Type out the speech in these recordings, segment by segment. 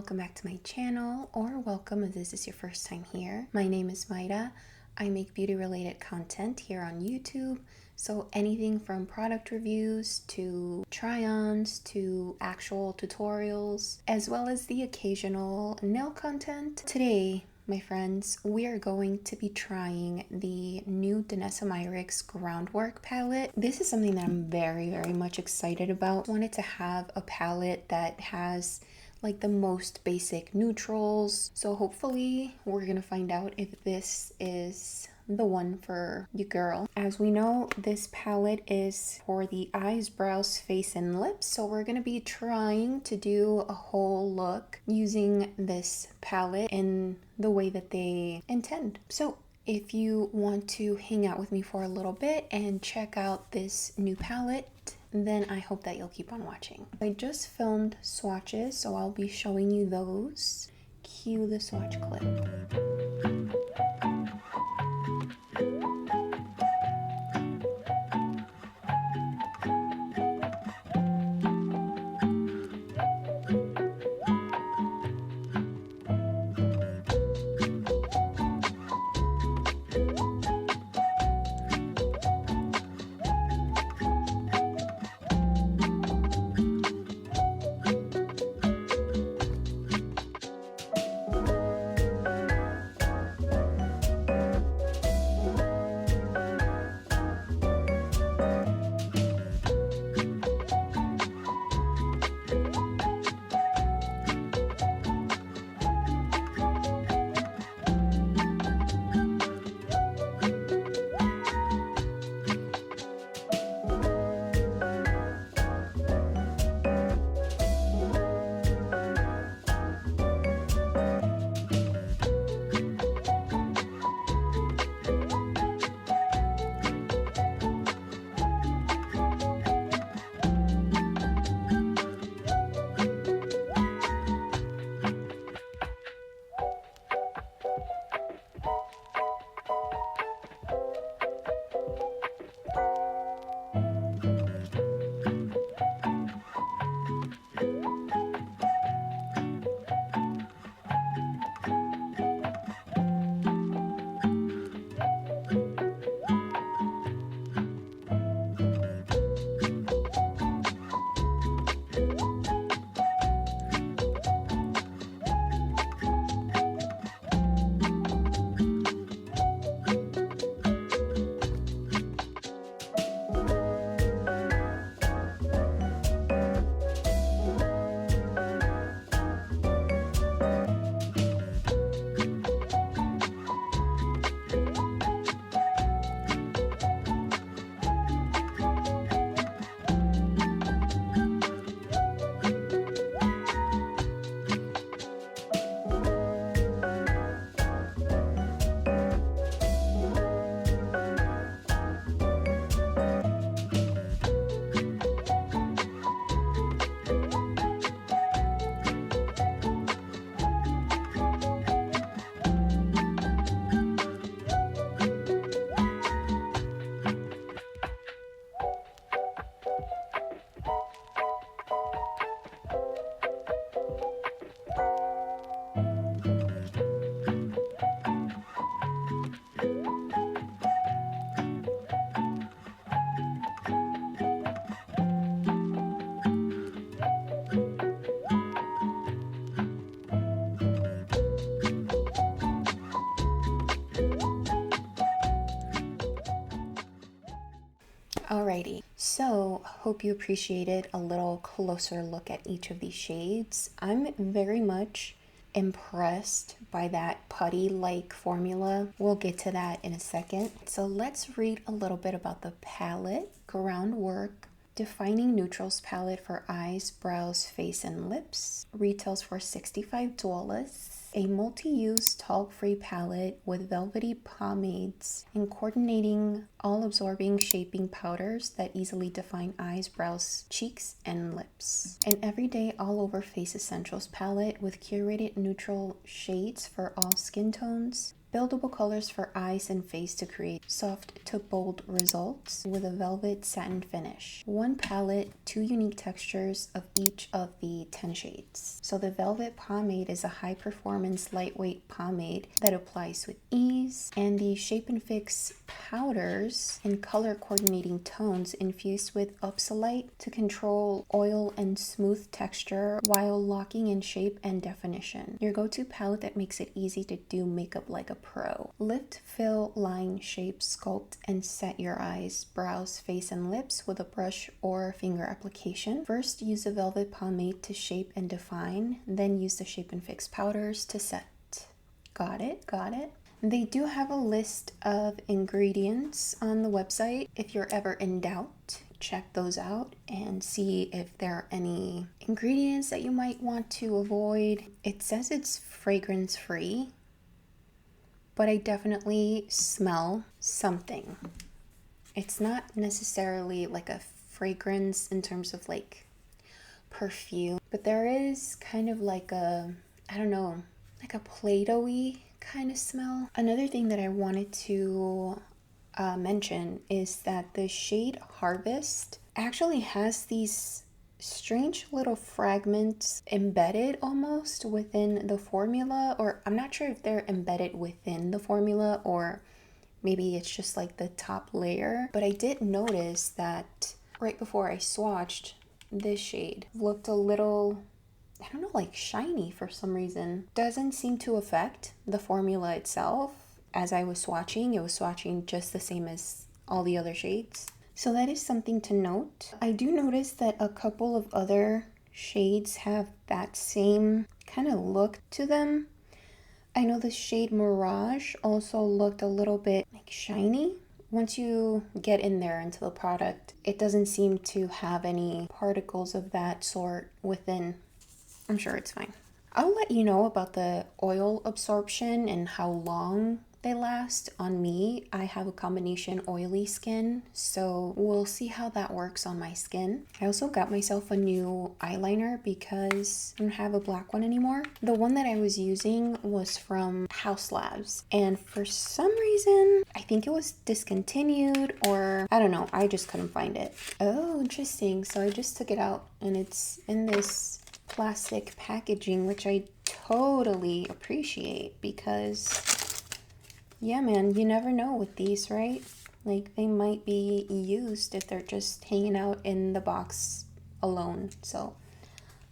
welcome back to my channel, or welcome if this is your first time here. My name is Maida. I make beauty related content here on YouTube, so anything from product reviews to try-ons to actual tutorials, as well as the occasional nail content. Today, my friends, we are going to be trying the new Danessa Myricks Groundwork palette. This is something that I'm very much excited about. I wanted to have a palette that has like the most basic neutrals. So hopefully we're gonna find out if this is the one for you girl. As we know, this palette is for the eyes, brows, face, and lips. So we're gonna be trying to do a whole look using this palette in the way that they intend. So if you want to hang out with me for a little bit and check out this new palette, then I hope that you'll keep on watching. I just filmed swatches, so I'll be showing you those. Cue the swatch clip. Alrighty, so hope you appreciated a little closer look at each of these shades. I'm very much impressed by that putty-like formula. We'll get to that in a second. So let's read a little bit about the palette. Groundwork, defining neutrals palette for eyes, brows, face, and lips. Retails for $65. a multi-use talc-free palette with velvety pomades and coordinating all-absorbing shaping powders that easily define eyes, brows, cheeks, and lips. An everyday all-over face essentials palette with curated neutral shades for all skin tones. Buildable colors for eyes and face to create soft to bold results with a velvet satin finish. One palette, 2 unique textures of each of the 10 shades. So the velvet pomade is a high performance lightweight pomade that applies with ease, and the Shape and Fix powders in color coordinating tones infused with Upsolite to control oil and smooth texture while locking in shape and definition. Your go-to palette that makes it easy to do makeup like a pro. Lift, fill, line, shape, sculpt, and set your eyes, brows, face, and lips with a brush or finger application. First, use the velvet pomade to shape and define, then use the Shape and Fix powders to set. Got it, got it. They do have a list of ingredients on the website. If you're ever in doubt, check those out and see if there are any ingredients that you might want to avoid. It says it's fragrance free, but I definitely smell something. It's not necessarily like a fragrance in terms of like perfume, but there is kind of like a, I don't know, like a Play-Doh-y kind of smell. Another thing that I wanted to mention is that the shade Harvest actually has these strange little fragments embedded almost within the formula, or I'm not sure if they're embedded within the formula or maybe it's just like the top layer, but I did notice that right before I swatched, this shade looked a little, I don't know, like shiny for some reason. Doesn't seem to affect the formula itself. As I was swatching, it was swatching just the same as all the other shades. So that is something to note. I do notice that a couple of other shades have that same kind of look to them. I know the shade Mirage also looked a little bit like shiny. Once you get in there into the product, it doesn't seem to have any particles of that sort within. I'm sure it's fine. I'll let you know about the oil absorption and how long they last. On me, I have a combination oily skin, so we'll see how that works on my skin. I also got myself a new eyeliner because I don't have a black one anymore. The one that I was using was from House Labs, and for some reason, I think it was discontinued, or I don't know, I just couldn't find it. Oh, interesting. So I just took it out and it's in this plastic packaging, which I totally appreciate because yeah, man, you never know with these, right? Like they might be used if they're just hanging out in the box alone. So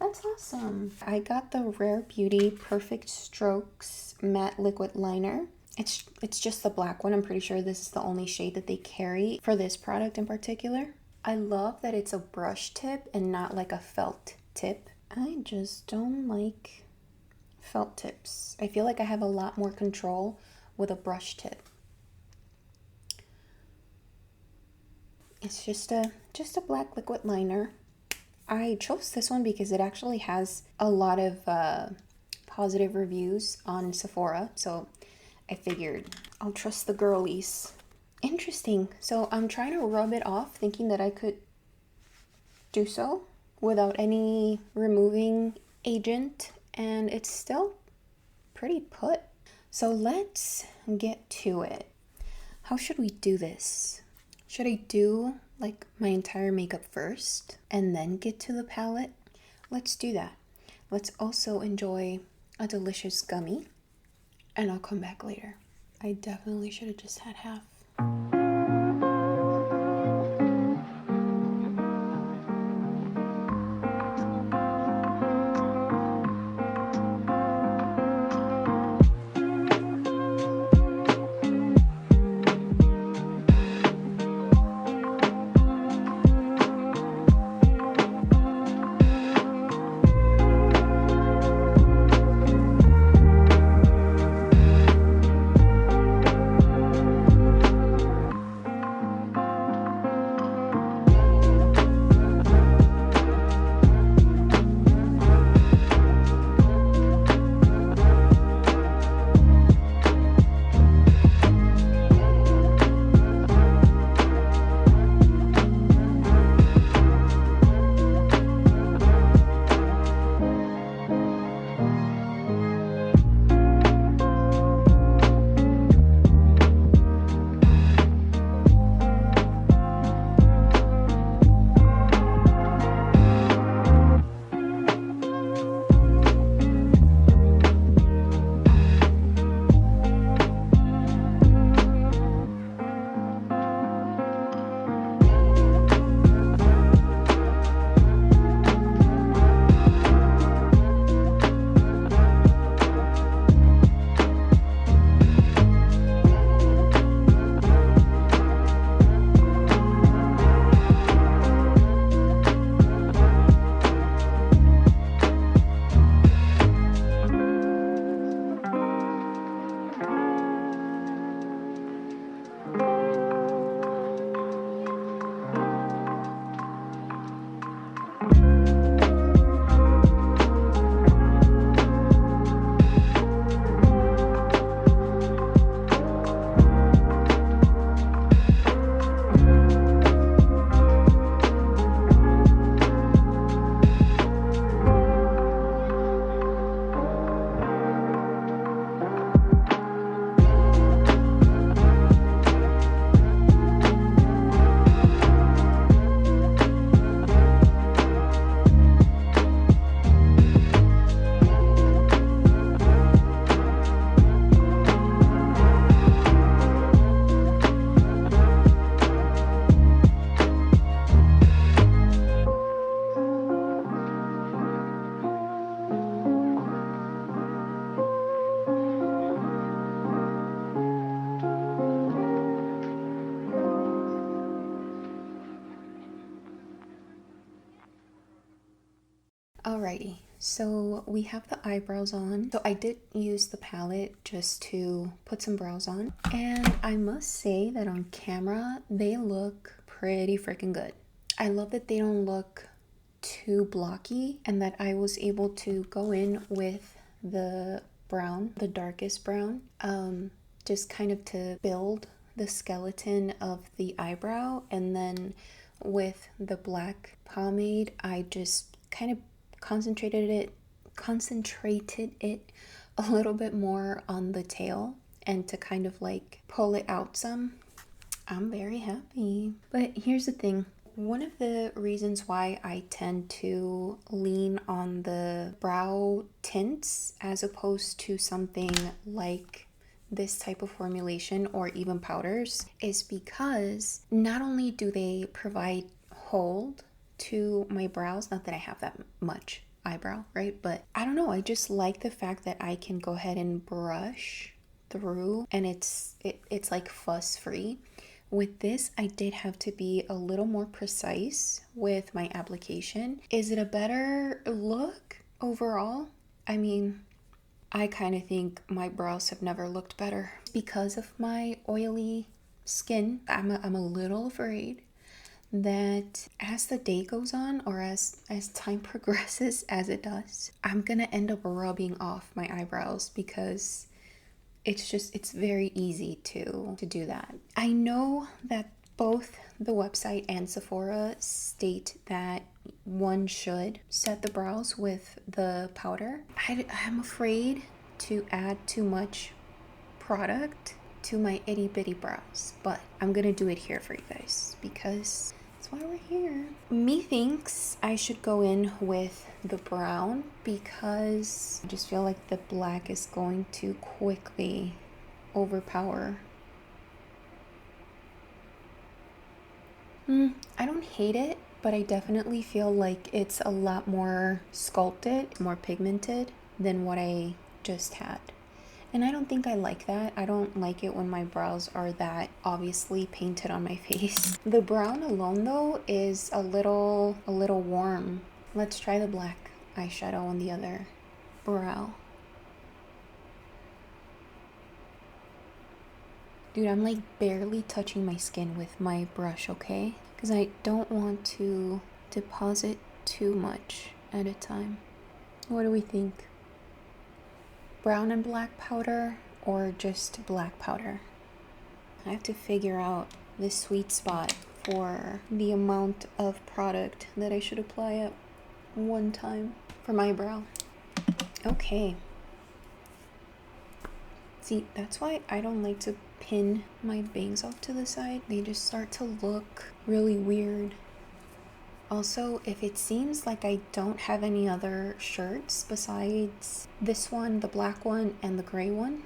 that's awesome. I got the Rare Beauty Perfect Strokes Matte Liquid Liner. It's just the black one. I'm pretty sure this is the only shade that they carry for this product in particular. I love that it's a brush tip and not like a felt tip. I just don't like felt tips. I feel like I have a lot more control with a brush tip. It's just a black liquid liner. I chose this one because it actually has a lot of positive reviews on Sephora, so I figured I'll trust the girlies. Interesting. So I'm trying to rub it off, thinking that I could do so without any removing agent, and it's still pretty put. So let's get to it. How should we do this? Should I do like my entire makeup first and then get to the palette? Let's do that. Let's also enjoy a delicious gummy and I'll come back later. I definitely should have just had half. Alrighty, so we have the eyebrows on. So I did use the palette just to put some brows on. And I must say that on camera, they look pretty freaking good. I love that they don't look too blocky and that I was able to go in with the brown, the darkest brown, just kind of to build the skeleton of the eyebrow. And then with the black pomade, I just kind of concentrated it a little bit more on the tail and to kind of like pull it out some. I'm very happy. But here's the thing. One of the reasons why I tend to lean on the brow tints as opposed to something like this type of formulation or even powders is because not only do they provide hold to my brows, not that I have that much eyebrow, right? But I don't know, I just like the fact that I can go ahead and brush through and it's like fuss free. With this, I did have to be a little more precise with my application. Is it a better look overall? I mean, I kind of think my brows have never looked better. Because of my oily skin, I'm a little afraid that as the day goes on or as time progresses, as it does, I'm gonna end up rubbing off my eyebrows because it's very easy to do that. I know that both the website and Sephora state that one should set the brows with the powder. I'm afraid to add too much product to my itty bitty brows, but I'm gonna do it here for you guys because that's why we're here. Methinks I should go in with the brown because I just feel like the black is going to quickly overpower. I don't hate it, but I definitely feel like it's a lot more sculpted, more pigmented than what I just had. And I don't think I like that. I don't like it when my brows are that obviously painted on my face. The brown alone though is a little warm. Let's try the black eyeshadow on the other brow. Dude, I'm like barely touching my skin with my brush, okay? Because I don't want to deposit too much at a time. What do we think? Brown and black powder or just black powder? I have to figure out the sweet spot for the amount of product that I should apply at one time for my brow. Okay. See, that's why I don't like to pin my bangs off to the side. They just start to look really weird. Also, if it seems like I don't have any other shirts besides this one, the black one, and the gray one,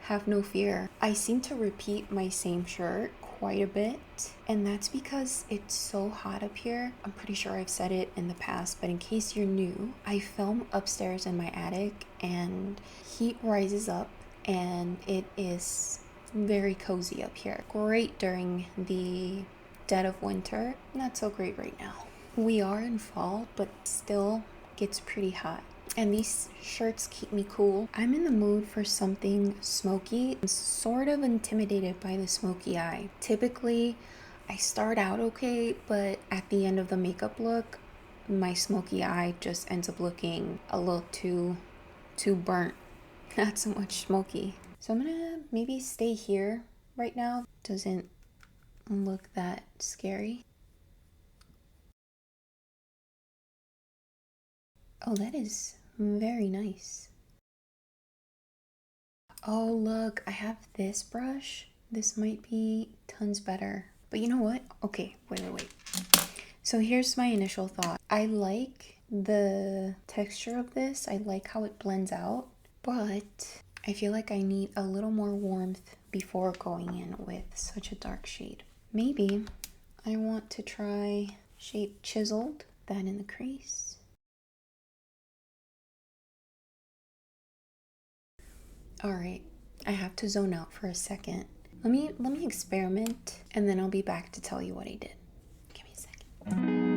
have no fear. I seem to repeat my same shirt quite a bit, and that's because it's so hot up here. I'm pretty sure I've said it in the past, but in case you're new, I film upstairs in my attic, and heat rises up, and it is very cozy up here. Great during the dead of winter, not so great right now. We are in fall, but still gets pretty hot. And these shirts keep me cool. I'm in the mood for something smoky. I'm sort of intimidated by the smoky eye. Typically, I start out okay, but at the end of the makeup look, my smoky eye just ends up looking a little too burnt. Not so much smoky. So I'm gonna maybe stay here right now. Doesn't look that scary. Oh, that is very nice. Oh, look, I have this brush. This might be tons better. But you know what? Okay, wait. So here's my initial thought. I like the texture of this. I like how it blends out. But I feel like I need a little more warmth before going in with such a dark shade. Maybe I want to try shade Chiseled, that in the crease. All right, I have to zone out for a second. Let me experiment, and then I'll be back to tell you what I did. Give me a second.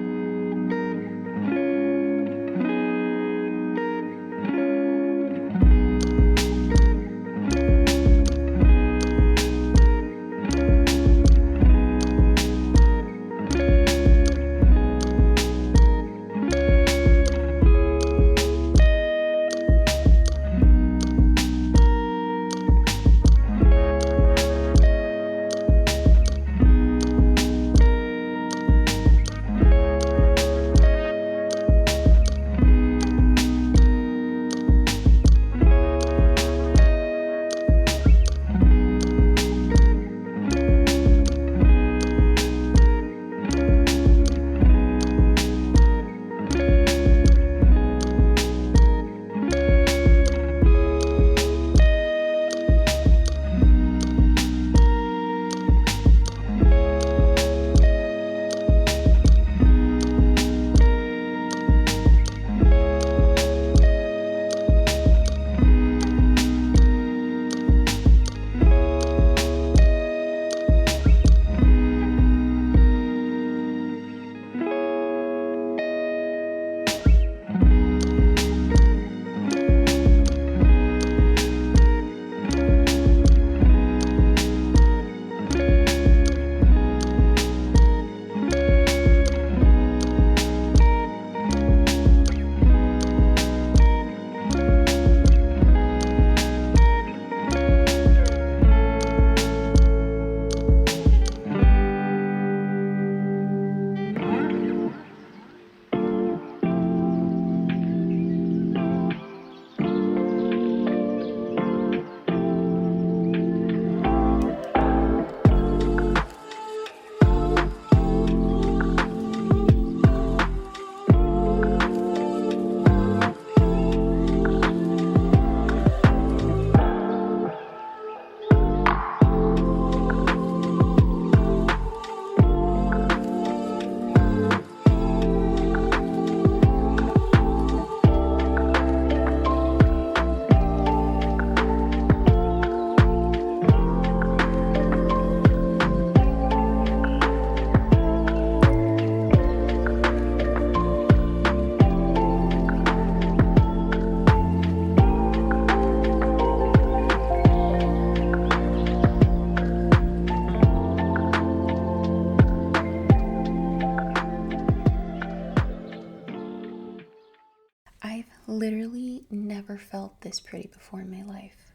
literally never felt this pretty before in my life.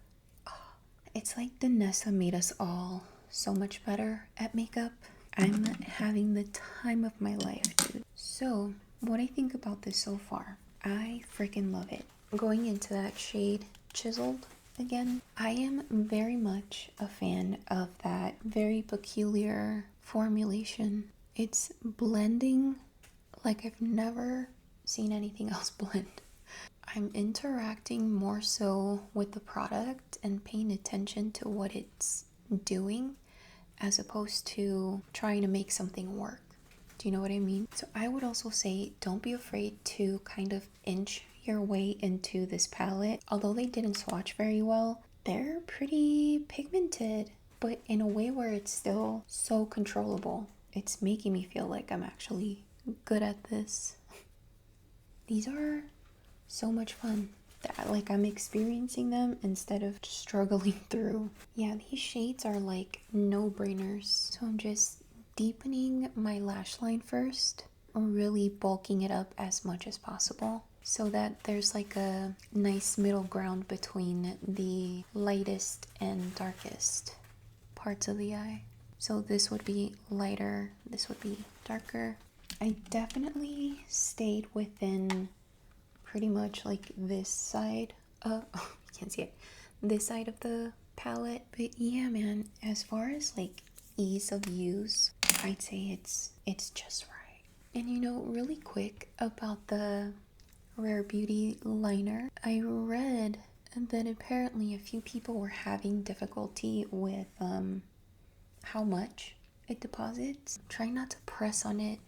It's like Danessa made us all so much better at makeup. I'm having the time of my life, dude. So, what I think about this so far, I freaking love it. Going into that shade Chiseled again, I am very much a fan of that very peculiar formulation. It's blending like I've never seen anything else blend. I'm interacting more so with the product and paying attention to what it's doing as opposed to trying to make something work. Do you know what I mean? So I would also say don't be afraid to kind of inch your way into this palette. Although they didn't swatch very well, they're pretty pigmented, but in a way where it's still so controllable. It's making me feel like I'm actually good at this. These are so much fun. Like I'm experiencing them instead of struggling through. Yeah, these shades are like no-brainers. So I'm just deepening my lash line first, or really bulking it up as much as possible so that there's like a nice middle ground between the lightest and darkest parts of the eye. So this would be lighter, this would be darker. I definitely stayed within pretty much like this side of, oh, you can't see it, this side of the palette. But yeah, man, as far as like ease of use, I'd say it's just right. And you know, really quick about the Rare Beauty liner, I read that apparently a few people were having difficulty with how much it deposits. Try not to press on it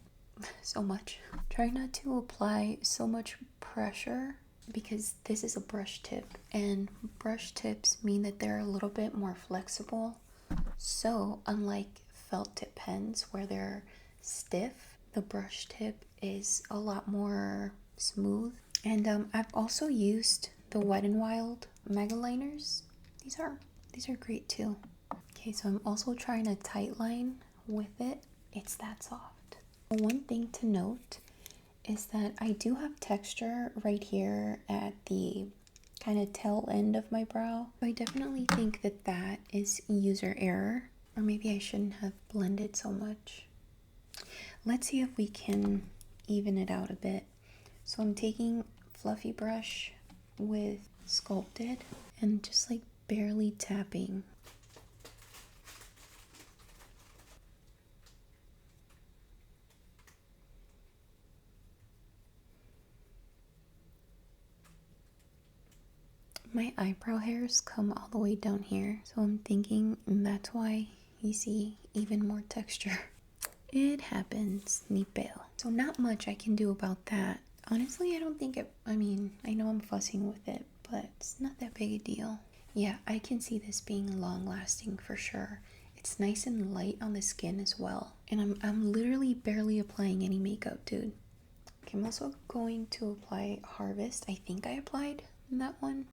so much. Try not to apply so much pressure because this is a brush tip, and brush tips mean that they're a little bit more flexible. So unlike felt tip pens where they're stiff, the brush tip is a lot more smooth. And I've also used the Wet n Wild Mega Liners. These are great too. Okay, so I'm also trying to tight line with it. It's that soft. One thing to note is that I do have texture right here at the kind of tail end of my brow. I definitely think that that is user error, or maybe I shouldn't have blended so much. Let's see if we can even it out a bit. So I'm taking fluffy brush with Sculpted and just like barely tapping. My eyebrow hairs come all the way down here, so I'm thinking that's why you see even more texture. It happens, ni pedo. So not much I can do about that. Honestly, I don't think it, I mean, I know I'm fussing with it, but it's not that big a deal. Yeah, I can see this being long lasting for sure. It's nice and light on the skin as well. And I'm literally barely applying any makeup, dude. Okay, I'm also going to apply Harvest. I think I applied that one.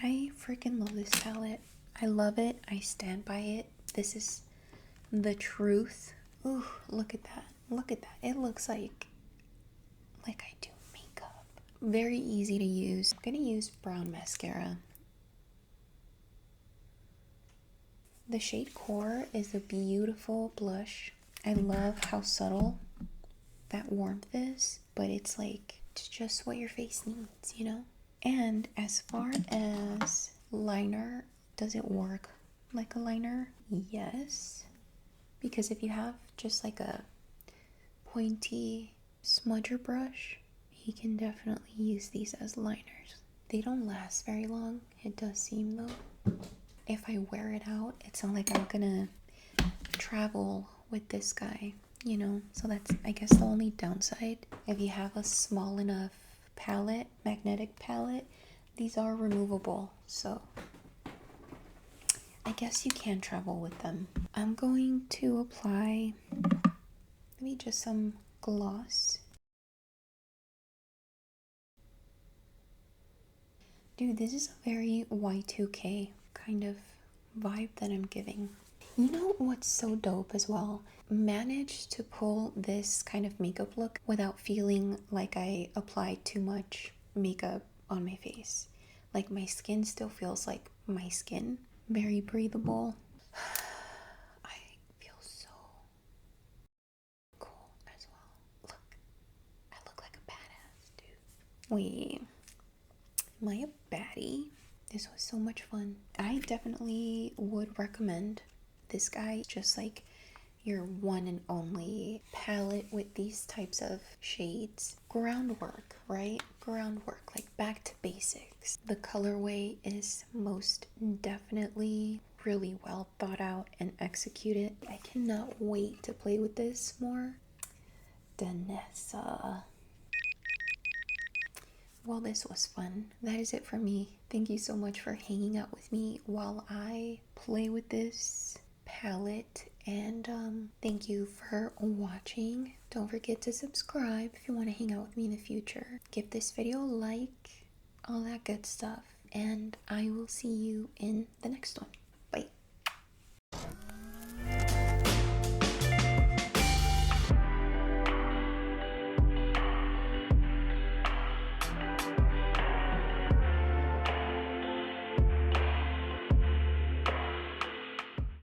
I freaking love this palette. I love it. I stand by it. This is the truth. Ooh, look at that. Look at that. It looks like I do makeup. Very easy to use. I'm gonna use brown mascara. The shade Core is a beautiful blush. I love how subtle that warmth is, but it's like, it's just what your face needs, you know? And as far as liner, does it work like a liner? Yes. Because if you have just like a pointy smudger brush, you can definitely use these as liners. They don't last very long, it does seem though. If I wear it out, it's not like I'm gonna travel with this guy, you know? So that's, I guess, the only downside. If you have a small enough palette, magnetic palette, these are removable, so I guess you can travel with them. I'm going to apply maybe just some gloss. Dude, this is a very Y2K kind of vibe that I'm giving. You know what's so dope as well? Managed to pull this kind of makeup look without feeling like I applied too much makeup on my face. Like my skin still feels like my skin. Very breathable. I feel so cool as well. Look, I look like a badass, dude. Wait, am I a baddie? This was so much fun. I definitely would recommend this guy, just like your one and only palette with these types of shades. Groundwork, right? Groundwork, like back to basics. The colorway is most definitely really well thought out and executed. I cannot wait to play with this more. Danessa. Well, this was fun. That is it for me. Thank you so much for hanging out with me while I play with this palette, and thank you for watching. Don't forget to subscribe if you want to hang out with me in the future. Give this video a like, all that good stuff, and I will see you in the next one.